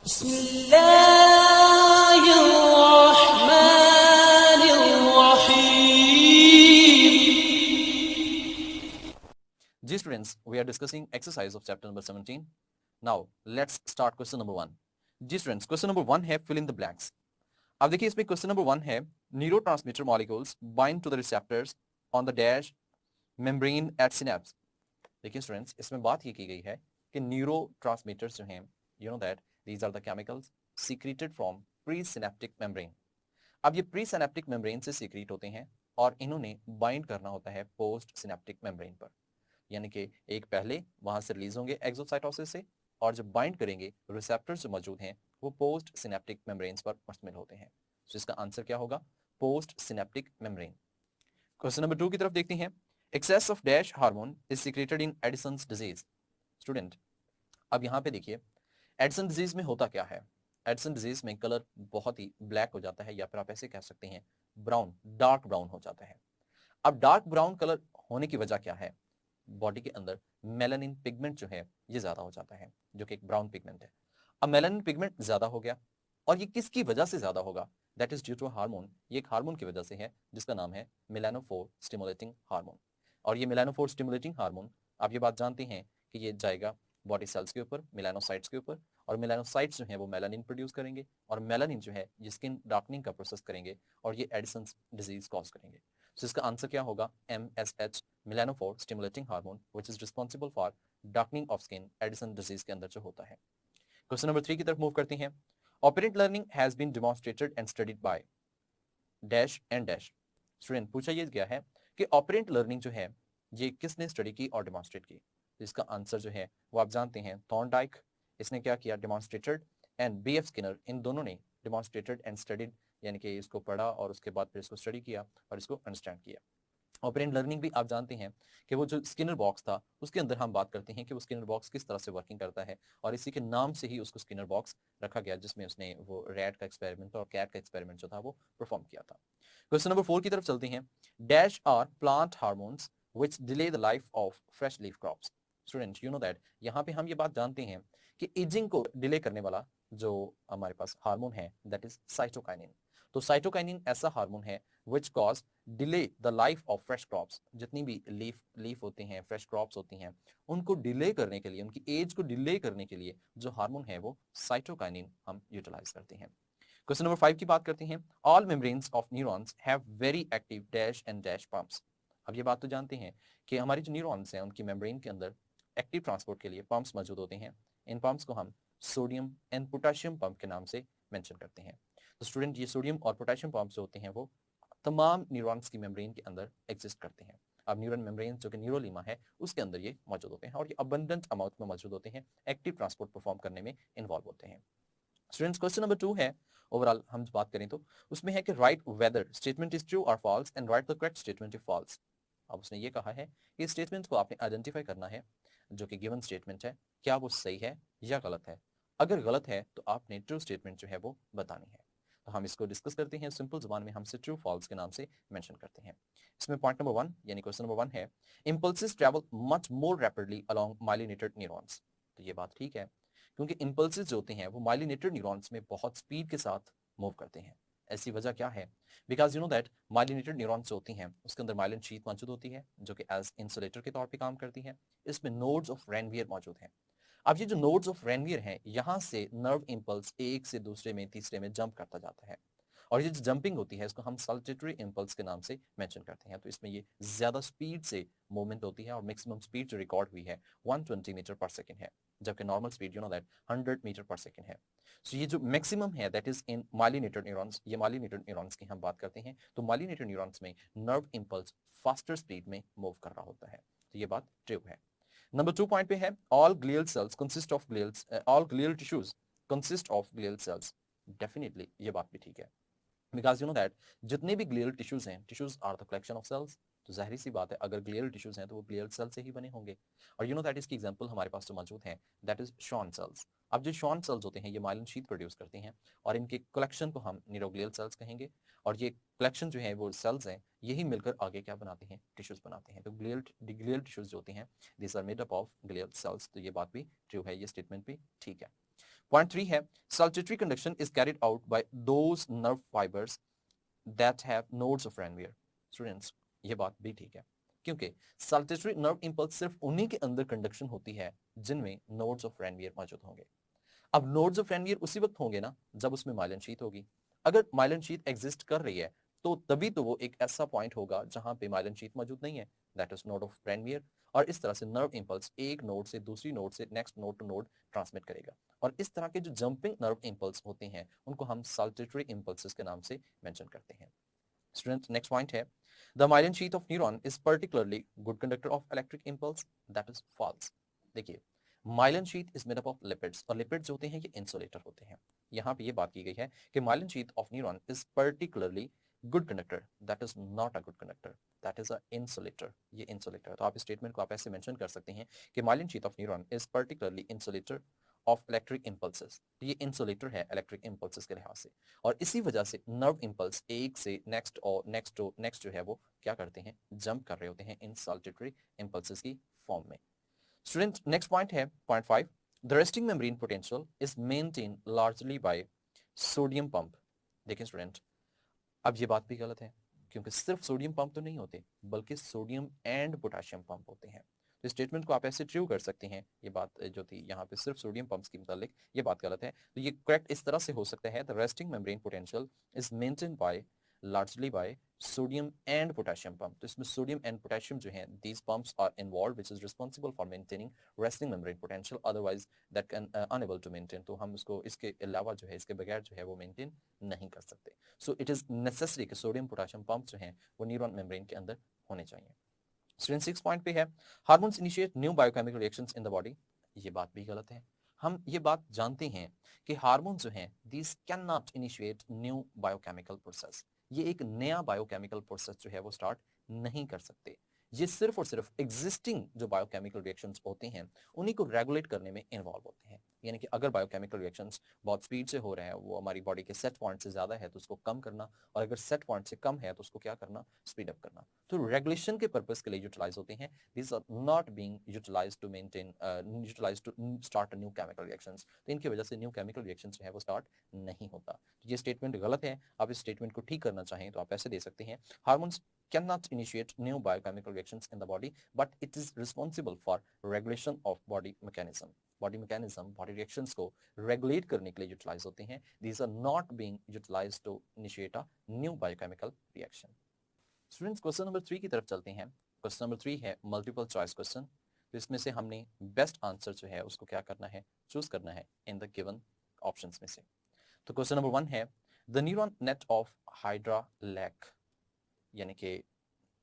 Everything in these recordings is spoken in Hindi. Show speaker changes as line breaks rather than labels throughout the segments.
Ji students, we are discussing exercise of chapter number 17. Now let's start question number 1. Ji students, question number 1 है fill in the blanks. अब देखिए इसमें क्वेश्चन नंबर 1 है neurotransmitter molecules bind to the receptors on the dash membrane at synapse. देखिए स्टूडेंट्स, इसमें बात ये की गई है कि न्यूरोट्रांसमीटर्स जो हैं, you know that these are the chemicals secreted from pre synaptic membrane. अब ये प्री सिनेप्टिक मेम्ब्रेन से सीक्रेट होते हैं और इन्होंने बाइंड करना होता है पोस्ट सिनेप्टिक मेम्ब्रेन पर. यानी कि एक पहले वहां से रिलीज होंगे एक्सोसाइटोसिस से, और जब बाइंड करेंगे रिसेप्टर्स जो मौजूद हैं वो पोस्ट सिनेप्टिक मेम्ब्रेन्स पर मुश्तमिल होते हैं. तो इसका आंसर क्या होगा? Post synaptic membrane. Question number 2 की तरफ देखते हैं. Excess of dash hormone is secreted in Addison's disease. Student, अब यहाँ पे देखिए एडिसन डिजीज में होता क्या है. एडिसन डिजीज में कलर बहुत ही ब्लैक हो जाता है, या फिर आप ऐसे कह सकते हैं ब्राउन, डार्क ब्राउन हो जाता है. अब डार्क ब्राउन कलर होने की वजह क्या है? बॉडी के अंदर मेलानिन पिगमेंट जो है ये ज्यादा हो जाता है, जो कि एक ब्राउन पिगमेंट है. अब मेलानिन पिगमेंट ज्यादा हो गया, और ये किसकी वजह से ज्यादा होगा? That is due to hormone. ये एक हार्मोन की वजह से है जिसका नाम है मेलानोफोर स्टिमुलेटिंग हार्मोन. और ये मेलानोफोर स्टिमुलेटिंग हार्मोन, आप ये बात जानते हैं कि ये जाएगा बॉडी सेल्स के ऊपर, मेलानोसाइट्स के ऊपर, और मेलानोसाइट्स जो है वो मेलानिन प्रोड्यूस करेंगे, और मेलानिन जो है ये स्किन डार्कनिंग का प्रोसेस करेंगे, और ये एडिसन डिजीज कॉज करेंगे. तो इसका आंसर क्या होगा? MSH, melanophore stimulating hormone, which is responsible for darkening of skin, Addison disease के अंदर जो होता है. क्वेश्चन नंबर 3 की तरफ मूव करते हैं. Operant learning has been demonstrated and studied by dash and dash. Student, पूछा ये गया है कि ऑपरेंट लर्निंग जो है ये किसने स्टडी की और डेमोन्स्ट्रेट की. तो इसका आंसर जो है वो आप जानते हैं थॉर्नडाइक. इसने क्या किया? डेमोन्स्ट्रेटेड. एंड BF स्किनर, इन दोनों ने डेमोन्स्ट्रेटेड एंड स्टडीड, यानी कि इसको पढ़ा और उसके बाद फिर इसको स्टडी किया और इसको अंडरस्टैंड किया. ऑपरेंट लर्निंग भी आप जानते हैं कि वो जो स्किनर बॉक्स था उसके अंदर हम बात करते हैं कि वो स्किनर बॉक्स किस तरह से वर्किंग करता है, और इसी के नाम से ही उसको स्किनर बॉक्स रखा गया, जिसमें उसने वो रैट का एक्सपेरिमेंट और कैट का एक्सपेरिमेंट जो था वो परफॉर्म किया था. क्वेश्चन नंबर 4 की तरफ चलते हैं. Dash are plant hormones which delay the life of fresh leaf crops. Student, you know that यहाँ पे हम ये बात जानते हैं कि एजिंग को डिले करने वाला जो हमारे पास हार्मोन है दैट इज साइटोकाइनिन. तो साइटोकाइनिन ऐसा हार्मोन है which cause delay the life of fresh crops. जितनी भी लीफ होते हैं, फ्रेश क्रॉप्स होती हैं, उनको डिले करने के लिए, उनकी एज को डिले करने के लिए जो हार्मोन है वो साइटोकाइनिन हम यूटिलाइज करते हैं. क्वेश्चन नंबर 5 की बात करते हैं. All membranes of neurons have very active dash and dash pumps. अब ये बात तो जानते हैं कि हमारी जो न्यूरॉन्स हैं उनकी मेम्ब्रेन के अंदर एक्टिव ट्रांसपोर्ट के लिए पंप्स मौजूद होते हैं. इन पंप्स को हम सोडियम एंड पोटेशियम पंप के नाम से मेंशन करते हैं. तो स्टूडेंट, ये सोडियम और पोटेशियम पंप्स जो होते हैं वो तमाम न्यूरॉन्स की मेम्ब्रेन के अंदर एग्जिस्ट करते हैं. अब न्यूरॉन मेम्ब्रेन जो कि न्यूरोलीमा है उसके अंदर ये मौजूद होते हैं, और ये अबंडेंट अमाउंट में मौजूद होते हैं, एक्टिव ट्रांसपोर्ट परफॉर्म करने में इन्वॉल्व होते हैं. स्टूडेंट्स, क्वेश्चन नंबर 2 है, ओवरऑल हम बात करें तो उसमें है कि write whether statement is true or false and write the correct statement if false. अब उसने ये कहा है कि इस स्टेटमेंट को आपने आइडेंटिफाई करना है जो कि गिवन स्टेटमेंट है, क्या वो सही है या गलत है. अगर गलत है तो आपने ट्रू स्टेटमेंट जो है वो बतानी है. तो हम इसको डिस्कस करते हैं सिंपल जुबान में, हमसे ट्रू फॉल्स के नाम से मेंशन करते हैं. इसमें पॉइंट नंबर 1 यानी क्वेश्चन नंबर 1 है impulses travel much more rapidly along myelinated neurons. तो ये बात ठीक है, क्योंकि इंपल्सेस जो होते हैं वो माइलिनेटेड न्यूरॉन्स में बहुत स्पीड के साथ मूव करते हैं. ऐसी वजह क्या है? Because you know that myelinated neurons जो होती हैं उसके अंदर माइलिन शीथ मौजूद होती है जो कि एज इंसुलेटर के तौर पे काम करती है. इसमें नोड्स ऑफ रेनवियर मौजूद हैं. अब ये जो नोड्स ऑफ रेनवियर हैं यहाँ से नर्व इंपल्स एक से दूसरे में तीसरे में जंप करता जाता है, और ये जो जंपिंग होती है इसको हम सल्टेटरी इंपल्स के नाम से मेंशन करते हैं. तो इसमें ये ज्यादा स्पीड से मूवमेंट होती है, और मैक्सिमम स्पीड जो रिकॉर्ड हुई है 120 मीटर पर सेकेंड है, जबकि normal speed you know that 100 metre पर सेकेंड है. सो ये जो मैक्सिमम है that is in myelinated neurons. ये माइलिनेटेड न्यूरॉन्स की हम बात करते हैं, तो माइलिनेटेड न्यूरॉन्स में नर्व इंपल्स फास्टर स्पीड में मूव कर रहा होता है. तो ये बात ट्रू है. नंबर 2 पॉइंट पे है all glial cells consist of glials, all glial tissues consist of glial cells. Definitely ये बात भी ठीक है, बिकॉज यू नो दैट जितने भी ग्लियल टिश्यूज हैं, tissues are the collection of cells. तो जाहिर सी बात है अगर ग्लियल टिश्यूज हैं तो वो ग्लियल सेल से ही बने होंगे. और यू नो दैट इसकी एग्जांपल हमारे पास जो मौजूद है दैट इज शॉन सेल्स. अब जो शॉन सेल्स होते हैं ये माइलिन शीथ प्रोड्यूस करते हैं, और इनके कलेक्शन को हम न्यूरोग्लियल सेल्स कहेंगे. और ये कलेक्शन जो है वो सेल्स हैं, यही मिलकर आगे क्या बनाते हैं? टिश्यूज बनाते हैं. तो ग्लियल टिश्यूज जो होते हैं this are made up of glial cells. तो ये बात भी ट्रू है, ये स्टेटमेंट भी ठीक है. पॉइंट 3 है saltatory conduction is carried out by those nerve fibers that have nodes of Ranvier. Students ये बात भी ठीक है क्योंकि saltatory nerve impulse सिर्फ उन्हीं के अंदर कंडक्शन होती है जिनमें nodes of Ranvier मौजूद होंगे। अब nodes of Ranvier उसी वक्त होंगे ना जब उसमें माइलिन शीथ होगी। अगर माइलिन शीथ एग्जिस्ट कर रही है तो तभी तो वो एक ऐसा पॉइंट होगा जहां पे माइलिन शीथ मौजूद नहीं है, that is node of Ranvier। और इस तरह से नर्व इंपल्स एक नोड से दूसरी नोड से next node to node transmit करेगा। और इस तरह के जो जंपिंग नर्व इंपल्स होते हैं उनको हम साल्टेटरी इंपल्सेस के नाम से मेंशन करते हैं। स्टूडेंट नेक्स्ट पॉइंट है the myelin sheath of neuron is particularly good conductor of electric impulse, that is false. देखिए myelin sheath is made up of lipids और लिपिड्स जो होते हैं ये इंसुलेटर होते हैं। यहाँ पे ये बात की गई है कि myelin sheath of neuron is particularly good conductor, that is not a good conductor, that is a insulator. ये इंसुलेटर, तो आप इस स्टेटमेंट को आप ऐसे मेंशन कर सकते हैं कि myelin sheath of neuron is particularly insulator of electric impulses. ये इंसुलेटर है इलेक्ट्रिक इंपल्सेस के लिहाज से और इसी वजह से नर्व इंपल्स एक से नेक्स्ट और नेक्स्ट जो है वो क्या करते हैं, जंप कर रहे होते हैं इन साल्टेटरी इंपल्सेस की फॉर्म में। स्टूडेंट नेक्स्ट पॉइंट है point 5 the resting membrane potential is maintain largely by sodium pump. देखिए स्टूडेंट अब ये बात भी गलत है क्योंकि सिर्फ सोडियम पंप तो नहीं होते बल्कि सोडियम एंड पोटेशियम पंप होते हैं। तो स्टेटमेंट को आप ऐसे ट्रू कर सकते हैं, ये बात जो थी यहाँ पे सिर्फ सोडियम पंप्स के मुतालिक ये बात गलत है। तो ये करेक्ट इस तरह से हो सकता है the resting membrane potential is maintain by largely by sodium and potassium pump। तो इसमें सोडियम एंड पोटेशियम जो है these pumps are involved which is responsible for maintaining resting membrane potential otherwise that can unable to maintain। तो हम इसको इसके अलावा जो है इसके बगैर जो है वो मेंटेन नहीं कर सकते। सो इट इज नेसेसरी कि सोडियम पोटेशियम पंप जो हैं वो न्यूरॉन मेम्ब्रेन के अंदर होने चाहिए। स्टूडेंट 6 पॉइंट पे है hormones initiate new biochemical reactions in the body. ये बात भी गलत है। हम ये बात जानते हैं कि हार्मोन जो हैं these can not initiate new biochemical process. ये एक नया बायोकेमिकल प्रोसेस जो है वो स्टार्ट नहीं कर सकते। ये सिर्फ और सिर्फ एग्जिस्टिंग जो बायोकेमिकल रिएक्शंस होते हैं उन्हीं को रेगुलेट करने में इन्वॉल्व होते हैं। यानी कि अगर बायोकेमिकल रिएक्शंस बहुत स्पीड से हो रहे हैं, वो हमारी बॉडी के सेट पॉइंट से ज्यादा है तो उसको कम करना, और अगर सेट पॉइंट से कम है तो उसको क्या करना, स्पीड अप करना। तो रेगुलेशन के पर्पस के लिए यूटिलाइज होते हैं। These are not being utilised to maintain utilised to start new chemical reactions. तो इनकी वजह से न्यू केमिकल रिएक्शन जो है वो स्टार्ट नहीं होता। तो ये स्टेटमेंट गलत है। आप इस स्टेटमेंट को ठीक करना चाहें तो आप ऐसे दे सकते हैं hormones cannot initiate new biochemical reactions in the body but it is responsible for regulation of body mechanism। Body mechanism body reactions को रेगुलेट करने के लिए यूटिलाइज होते हैं। These are not being utilised to initiate a new biochemical reaction. Students question number 3 की तरफ चलते हैं। क्वेश्चन नंबर 3 है मल्टीपल चॉइस क्वेश्चन। तो इसमें से हमने बेस्ट आंसर जो है उसको क्या करना है, चूज करना है इन द गिवन ऑप्शंस में से। तो क्वेश्चन नंबर 1 है the neuron net of hydra lack. यानी कि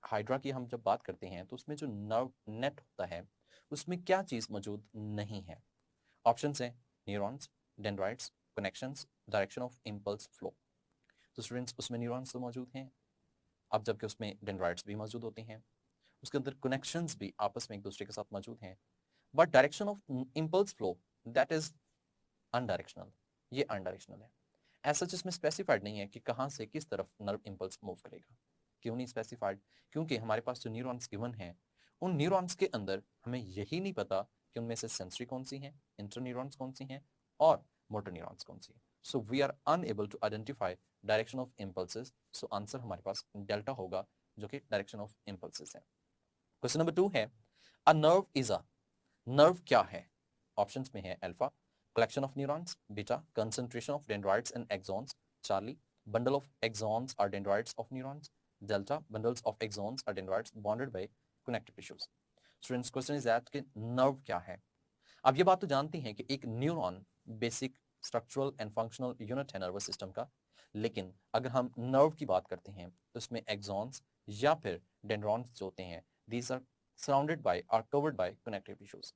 हाइड्रा की हम जब बात करते हैं तो उसमें जो नर्व नेट होता है उसमें क्या चीज मौजूद नहीं है। ऑप्शंस हैं neurons, dendrites, connections, direction of impulse flow. तो स्टूडेंट्स उसमें न्यूरॉन्स तो मौजूद हैं, अब जबकि उसमें डेंड्राइट्स भी मौजूद होते हैं, उसके अंदर कनेक्शंस भी आपस में एक दूसरे के साथ मौजूद हैं, but direction of impulse flow that is unidirectional. ये अनडायरेक्शनल है। ऐसा इसमें स्पेसिफाइड नहीं है कि कहाँ से किस तरफ नर्व इंपल्स मूव करेगा। क्यों नहीं स्पेसिफाइड? क्योंकि हमारे पास जो न्यूरॉन्स गिवन हैं उन न्यूरॉन्स के अंदर हमें यही नहीं पता कि उनमें से सेंसरी कौन सी हैं, इंटर न्यूरॉन्स कौन सी हैं और मोटर न्यूरॉन्स कौन सी हैं। So we are unable to identify direction of impulses. So answer हमारे पास डेल्टा होगा जो कि डायरेक्शन ऑफ इंपल्सेस है। क्वेश्चन नंबर 2 है a nerve is a, nerve क्या है? ऑप्शंस में है alpha collection of neurons, beta concentration of dendrites and axons, Charlie bundle of axons or dendrites of neurons, delta bundles of axons or dendrites bonded by connective tissues. Students question is that कि नर्व क्या है। अब ये बात तो जानते हैं कि एक neuron basic structural and functional unit है नर्वस सिस्टम का, लेकिन अगर हम नर्व की बात करते हैं तो इसमें एक्सॉन्स या फिर डेंड्रॉन्स जो होते हैं these are surrounded by or covered by connective tissues.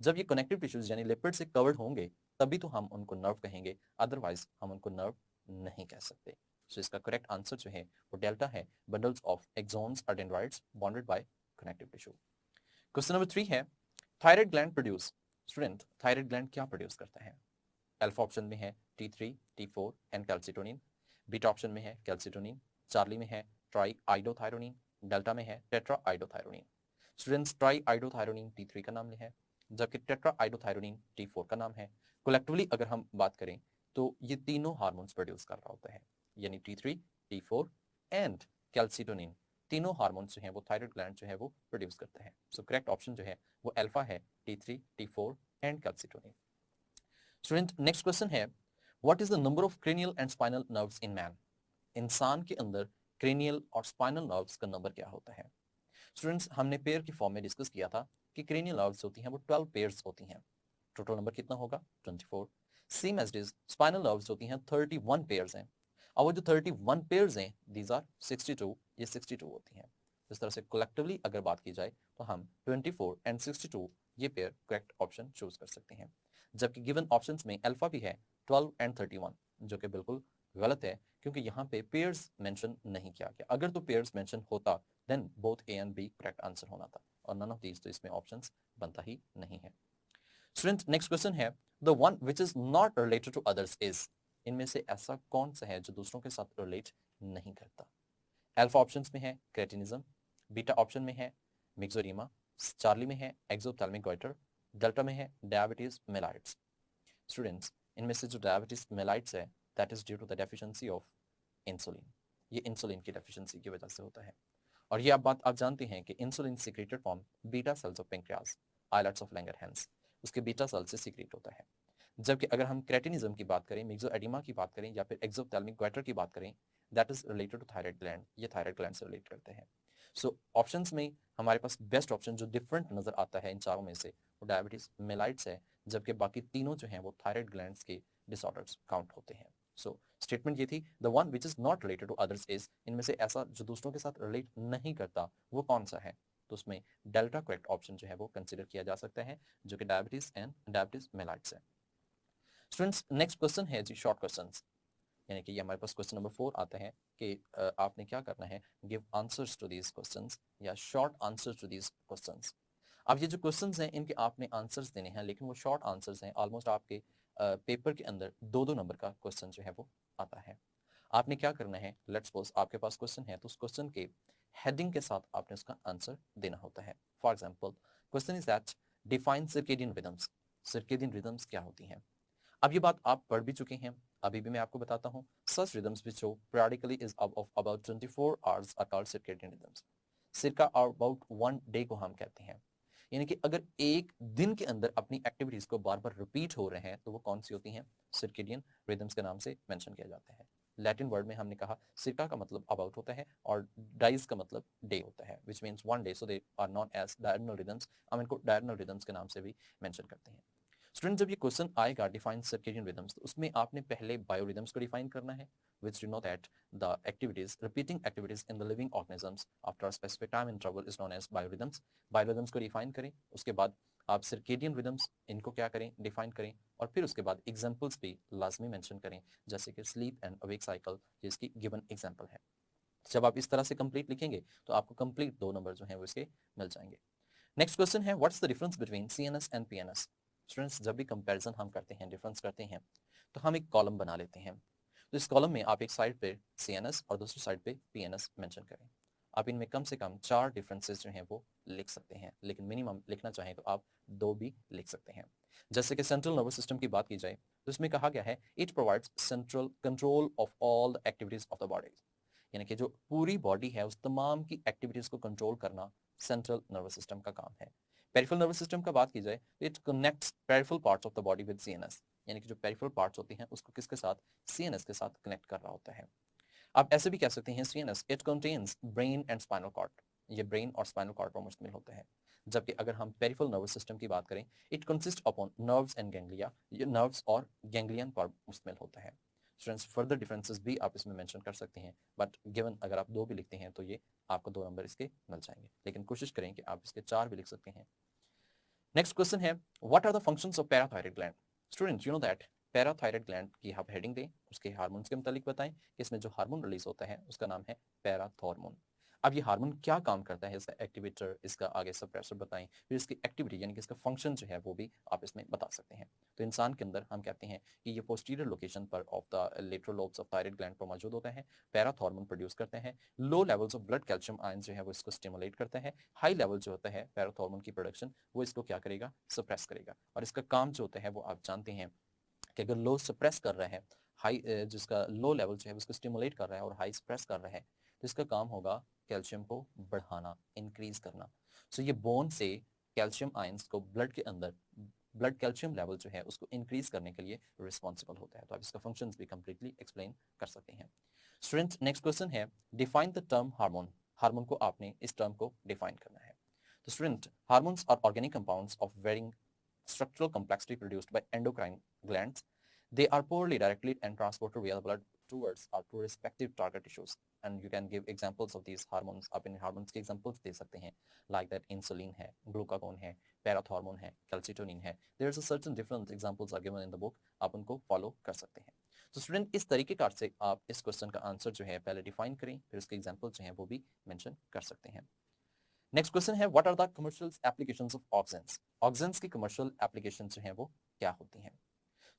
जब ये कनेक्टिव टिश्यूज यानी लिपिड से कवर्ड होंगे तभी तो हम उनको नर्व कहेंगे, अदरवाइज हम उनको नर्व नहीं कह सकते। सो इसका करेक्ट आंसर जो है वो डेल्टा है, bundles of axons or dendrites bonded by connective tissue. Question number 3 है thyroid gland produce. Student thyroid gland क्या प्रोड्यूस करता है? अल्फा ऑप्शन में है T3, T4 and calcitonin, beta option में है कैल्सिटोनिन, चार्ली में है ट्राई आइडोथायरोनिन, डेल्टा में है tetra iodothyronine. Students try iodothyronine T3 का नाम है, जबकि टेट्राआइडोथायरोडीन T4 का नाम है। कलेक्टिवली अगर हम बात करें तो ये तीनों हार्मोन्स प्रोड्यूस कर रहा होता है, यानी T3, T4 एंड कैल्सिटोनिन, तीनों हार्मोन्स जो हैं वो थायराइड ग्लैंड जो है वो प्रोड्यूस करते हैं। सो करेक्ट ऑप्शन जो है वो अल्फा है, T3, T4 and calcitonin. Student next question है, what is the number of cranial and spinal nerves in man? इंसान के अंदर क्रेनियल और स्पाइनल नर्व्स का नंबर क्या होता है? स्टूडेंट्स हमने पेयर की फॉर्म में डिस्कस किया था कि क्रेनियल नर्व्स होती हैं वो 12 पेयर्स होती हैं। टोटल नंबर कितना होगा? 24। Same as is spinal nerves होती हैं 31 पेयर्स हैं। और वो जो 31 पेयर्स हैं दीज आर 62, ये 62 होती हैं। इस तरह से कलेक्टिवली अगर बात की जाए तो हम 24 एंड 62 ये पेयर करेक्ट ऑप्शन चूज कर सकते हैं। जबकि गिवन ऑप्शंस में अल्फा भी है 12 एंड 31, जो कि बिल्कुल गलत है क्योंकि यहाँ पे पेयर्स मेंशन नहीं किया गया। अगर तो पेयर्स मेंशन होता then both A and B correct answer होना था, और नन ऑफ दीज तो इसमें ऑप्शंस बनता ही नहीं है। स्टूडेंट नेक्स्ट क्वेश्चन है, the one which is not related to others is, इनमें से ऐसा कौन सा है जो दूसरों के साथ रिलेट नहीं करता? अल्फा ऑप्शंस में है क्रेटिनिज्म, बीटा ऑप्शन में है मिक्सोरीमा, चार्ली में है एक्सोथैल्मिक गॉइटर, डेल्टा में है डायबिटीज मेलाइट्स। स्टूडेंट्स इनमें से जो डायबिटीज मेलाइट्स है that is due to the deficiency of insulin, ये इंसुलिन की डेफिशिएंसी की वजह से होता है। और ये आप जानते हैं कि insulin secreted from beta cells of pancreas, islets of Langerhans, उसके बीटा सेल से सीक्रेट होता है। जबकि अगर हम क्रेटिनिज्म की बात करें, मिक्सोएडिमा की बात करें या फिर एक्सोथैल्मिक गॉइटर की बात करें, that is related to thyroid gland, ये थायराइड ग्लैंड से रिलेट करते हैं। सो ऑप्शंस में हमारे पास बेस्ट ऑप्शन जो डिफरेंट नजर आता है इन चारों में से वो डायबिटीज मेलाइट्स है, जबकि बाकी तीनों जो हैं वो थायराइड ग्लैंड्स के डिसऑर्डर्स काउंट होते हैं। सो स्टेटमेंट ये थी, the one which is not related to others is, इनमें से ऐसा जो दूसरों के साथ रिलेट नहीं करता वो कौन सा है? तो उसमें डेल्टा करेक्ट ऑप्शन जो है वो कंसिडर किया जा सकता है, जो कि डायबिटीज एंड डायबिटीज मेलाइट्स है। स्टूडेंट्स नेक्स्ट क्वेश्चन है जी शॉर्ट क्वेश्चंस, यानी कि ये हमारे पास क्वेश्चन नंबर 4 आता है कि आपने क्या करना है, give answers to these questions या short answers to these questions. अब ये जो क्वेश्चंस हैं इनके आपने आंसर्स देने हैं, लेकिन वो शॉर्ट आंसर्स हैं। ऑलमोस्ट आपके पेपर के अंदर 2-2 नंबर का क्वेश्चन जो है वो आता है। आपने क्या करना है, लेट्स सपोज आपके पास क्वेश्चन है तो उस क्वेश्चन के हेडिंग के साथ आपने उसका आंसर देना होता है। For example question is that define circadian rhythms, circadian rhythms क्या होती हैं? अब ये बात आप पढ़ भी चुके हैं, अभी भी मैं आपको बताता हूँ। Such rhythms which show periodically is of about 24 hours are called circadian rhythms। circa about 1 day को हम कहते हैं, यानी कि अगर एक दिन के अंदर अपनी एक्टिविटीज को बार बार रिपीट हो रहे हैं तो वो कौन सी होती हैं? सर्केडियन रिदम्स के नाम से मेंशन किया जाता है। लैटिन वर्ड में हमने कहा सिरका का मतलब अबाउट होता है और डाइज का मतलब डे होता है, which means 1 day, so they are non as diurnal rhythms. हम इनको डायरनल रिदम्स के नाम से भी मेंशन करते हैं। स्टूडेंट जब ये क्वेश्चन आएगा डिफाइन सर्केडियन रिदम्स, तो उसमें आपने पहले बायोरिदम्स को डिफाइन करना है, which denote that the activities, repeating activities in the living organisms after a specific time interval is known as biorhythms। बायोरिदम्स को डिफाइन करें, उसके बाद आप सर्केडियन रिदम्स इनको क्या करें, डिफाइन करें, और फिर उसके बाद एग्जांपल्स भी लाजमी मेंशन करें, जैसे कि स्लीप एंड अवेक साइकिल जिसकी गिवन एग्जांपल है। जब आप इस तरह से कंप्लीट लिखेंगे तो आपको कंप्लीट 2 नंबर जो हैं वो इसके मिल जाएंगे। नेक्स्ट क्वेश्चन है, what's the difference between CNS and PNS? Students जब भी कंपैरिजन हम करते हैं, डिफरेंस करते हैं, तो हम एक कॉलम बना लेते हैं। तो इस कॉलम में आप एक साइड पे सीएनएस और दूसरी साइड पे पीएनएस मेंशन करें। आप इनमें कम से कम 4 डिफरेंसेस जो हैं वो लिख सकते हैं, लेकिन मिनिमम लिखना चाहें तो आप 2 भी लिख सकते हैं। जैसे कि सेंट्रल नर्वस सिस्टम की बात की जाए तो इसमें कहा गया है it provides central control of all the activities of the body, यानी कि जो पूरी बॉडी है उस तमाम की एक्टिविटीज को कंट्रोल करना सेंट्रल नर्वस सिस्टम का काम है। पेरिफेरल नर्वस सिस्टम का बात की जाए तो it connects peripheral parts of the body with CNS, यानी कि जो पेरिफेरल पार्ट्स होती हैं उसको किसके साथ? सीएनएस के साथ कनेक्ट कर रहा होता है। आप ऐसे भी कह सकते हैं CNS it contains brain and spinal cord, ये ब्रेन और स्पाइनल कॉर्ड पर मुश्तमिल होता है। जबकि अगर हम पेरिफेरल नर्वस सिस्टम की बात करें, it consist upon nerves and ganglia, ये नर्व्स और गैंग्लियन पर मुश्तमिल होता है। स्टूडेंट्स फर्दर डिफरेंसेस भी आप इसमें मेंशन कर सकते हैं, बट गिवन अगर आप 2 भी लिखते हैं तो ये आपको 2 नंबर इसके मिल जाएंगे, लेकिन कोशिश करें कि आप इसके 4 भी लिख सकते हैं। नेक्स्ट क्वेश्चन है, what are the functions of parathyroid gland? Student you know that parathyroid gland की आप हेडिंग दें, उसके हार्मोन्स के मुतालिक बताएं कि इसमें जो हार्मोन रिलीज होता है उसका नाम है पैराथॉर्मोन। अब ये हार्मोन क्या काम करता है, इसका एक्टिवेटर, इसका आगे सप्रेसर बताएं, फिर इसकी एक्टिविटी यानी कि इसका फंक्शन जो है वो भी आप इसमें बता सकते हैं। तो इंसान के अंदर हम कहते हैं कि ये पोस्टीरियर लोकेशन पर of the lateral lobes of thyroid gland पर मौजूद होता है, पैराथॉर्मोन प्रोड्यूस करते हैं, low levels of blood calcium ion जो है वो इसको स्टिमुलेट करता है, हाई लेवल जो होता है पैराथॉर्मोन की प्रोडक्शन वो इसको क्या करेगा, सप्रेस करेगा। और इसका काम जो होता है वो आप जानते हैं कि अगर लो सप्रेस कर रहा है, हाई जिसका लो लेवल जो है उसको स्टिमुलेट कर रहा है और हाई सप्रेस कर रहा है, तो इसका काम होगा कैल्शियम को बढ़ाना, इंक्रीज करना। सो ये बोन से कैल्शियम आयंस को ब्लड के अंदर, ब्लड कैल्शियम लेवल जो है उसको इंक्रीज करने के लिए रिस्पॉन्सिबल होता है। तो आप इसका फंक्शंस भी कंप्लीटली एक्सप्लेन कर सकते हैं। स्टूडेंट नेक्स्ट क्वेश्चन है, define the term hormone. Hormone को आपने इस टर्म को डिफाइन करना है। तो student, hormones are organic compounds of varying structural complexity produced by endocrine glands. They are poorly directly and transported via the blood towards or to respective target tissues. And you can give examples of these hormones. आप इन हार्मोन्स के एग्जांपल्स दे सकते हैं, like that इंसुलिन है, ग्लूकागोन है, पैराथॉर्मोन है, कैल्सिटोनिन है। There's a certain different examples are given in the book. आप उनको फॉलो कर सकते हैं। तो स्टूडेंट इस तरीकेकार से आप इस क्वेश्चन का आंसर जो है पहले डिफाइन करें, फिर उसके एग्जाम्पल जो हैं वो भी मेंशन कर सकते हैं। नेक्स्ट क्वेश्चन है, what are the commercial applications of auxins. Auxins की कमर्शियल एप्लीकेशन जो हैं वो क्या होती हैं।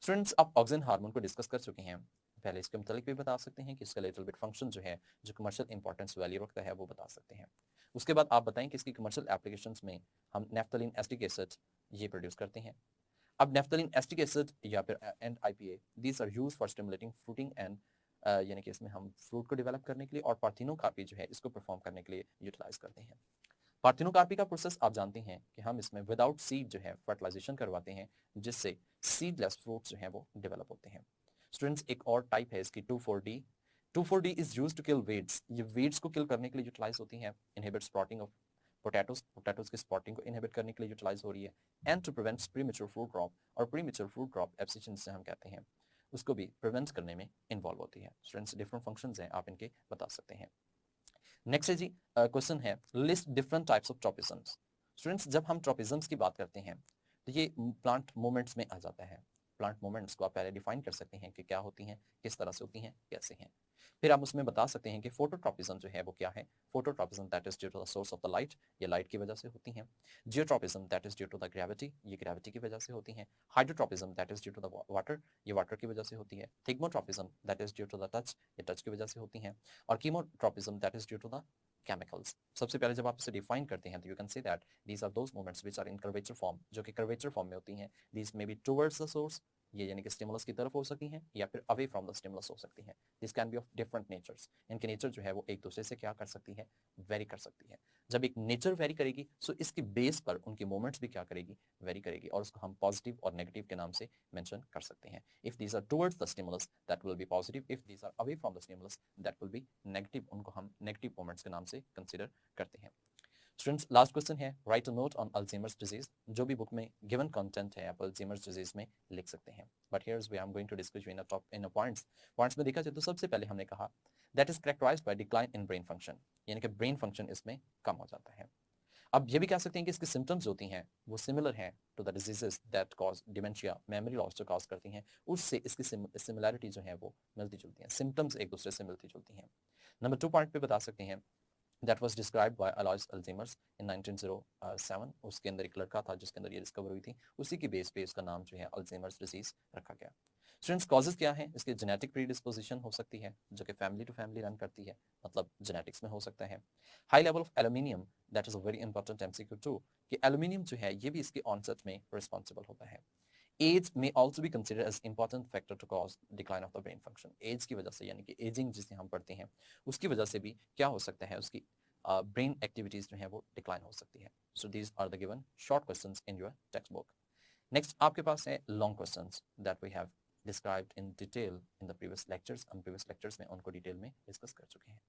स्टूडेंट्स, आप ऑक्सिन हार्मोन को डिस्कस कर चुके हैं, पहले इसके मतलब भी बता सकते हैं कि इसका लिटिल बिट फंक्शन जो है, जो कमर्शियल इंपॉर्टेंस वैल्यू रखता है वो बता सकते हैं। उसके बाद आप बताएं कि इसकी कमर्शियल एप्लीकेशंस में हम नेफ्थलीन एस्टिक एसिड ये प्रोड्यूस करते हैं। अब नेफ्थलीन एस्टिक एसिड या फिर and IPA, these are used for stimulating fruiting and यानी कि इसमें हम फ्रूट को डेवलप करने के लिए और पार्थिनोकार्पी जो है इसको परफॉर्म करने के लिए यूटिलाइज करते हैं। पार्थिनोकार्पी का प्रोसेस आप जानते हैं कि हम इसमें विदाउट सीड जो है फर्टिलाइजेशन करवाते हैं, जिससे सीडलेस फ्रूट्स जो है वो डेवलप होते हैं। स्टूडेंट्स, एक और टाइप है इसकी 2,4-D। 2,4-D is used to kill weeds. ये वीड्स को किल करने के लिए यूटिलाइज होती हैं। Inhibit sprouting of potatoes, potatoes की स्प्रॉटिंग को इनहिबिट करने के लिए यूटिलाइज हो रही है। And to prevent premature fruit drop, और प्रीमेच्योर फ्रूट ड्रॉप एब्सिशन से हम कहते हैं, उसको भी प्रिवेंट करने में इन्वॉल्व होती है। स्टूडेंट्स, डिफरेंट फंक्शंस हैं, आप इनके बता सकते हैं। नेक्स्ट है जी, क्वेश्चन है, list different types of tropisms. Students, जब हम ट्रोपिज्म्स की बात करते हैं तो ये प्लांट मूवमेंट्स में आ जाता है। प्लांट मूवमेंट्स को आप पहले डिफाइन कर सकते हैं कि क्या होती हैं, किस तरह से होती हैं, कैसे हैं। फिर आप उसमें बता सकते हैं कि फोटोट्रोपिज्म जो है वो क्या है। Phototropism that is due to the source of the light, ये लाइट की वजह से होती हैं। Geotropism that is due to the gravity, ये ग्रेविटी की वजह से होती हैं। Hydrotropism that is due to the water, ये वाटर की वजह से होती है। Thigmotropism that is due to the touch, ये टच की वजह से होती हैं। और chemotropism that is due to the chemicals. सबसे पहले जब आप इसे डिफाइन करते हैं तो you can say that these are those movements which are in curvature form, जो कि कर्वेचर फॉर्म में होती हैं। These may be towards the source, ये यानी कि स्टिमुलस की तरफ हो सकती हैं, या फिर अवे फ्रॉम द स्टिमुलस हो सकती हैं। This can be of different natures. इनके नेचर जो है वो एक दूसरे से क्या कर सकती है, वेरी कर सकती है। जब एक नेचर वेरी करेगी सो इसकी बेस पर उनकी मूवमेंट्स भी क्या करेगी, वेरी करेगी, और उसको हम पॉजिटिव और नेगेटिव के नाम से मेंशन कर सकते हैं। If these are towards the stimulus that will be positive, if these are away from the stimulus that will be negative, उनको हम नेगेटिव मूवमेंट्स के नाम से कंसिडर करते हैं। स्टूडेंट्स, लास्ट क्वेश्चन है, right a note on Alzheimer's disease. जो भी बुक में गिवन कंटेंट है आप अल्जाइमर्स डिजीज में लिख सकते हैं, but here's we I am going to discuss in a top in a points में देखा जाए तो सबसे पहले हमने कहा that is characterized by decline in brain function, यानी कि ब्रेन फंक्शन इसमें कम हो जाता है। अब ये भी कह सकते हैं कि इसके सिम्टम्स होती हैं वो सिमिलर हैं to the diseases that cause dementia, memory loss जो कॉज करती हैं, उससे इसकी सिमिलैरिटी जो है वो मिलती जुलती हैं, सिम्टम्स एक दूसरे से मिलती जुलती हैं। नंबर 2 पॉइंट पे बता सकते हैं, that was described by Alois Alzheimer's in 1907। उसके अंदर एक लड़का था जिसके अंदर ये डिस्कवर हुई थी, उसी की बेस पे इसका नाम जो है अल्जाइमर्स डिजीज रखा गया। स्टूडेंट्स, कॉजेज क्या है इसके, जेनेटिक प्रीडिस्पोजिशन हो सकती है जो कि फैमिली टू फैमिली रन करती है, मतलब जेनेटिक्स में हो सकता है। High level of aluminium, that is a very important MCQ two, कि एल्यूमिनियम जो है ये भी इसके ऑनसेट में रिस्पॉन्सिबल होता है। एज में ऑल्सो भी consider as important factor to cause decline of the brain function. Age की वजह से, यानी कि एजिंग जिसे हम पढ़ते हैं, उसकी वजह से भी क्या हो सकता है, उसकी ब्रेन एक्टिविटीज जो है वो डिक्लाइन हो सकती है। So these are the given short questions in your textbook. Next आपके पास है long questions that we have described in detail in the previous lectures. हम प्रीवियस लेक्चर्स में उनको डिटेल में डिस्कस कर चुके हैं।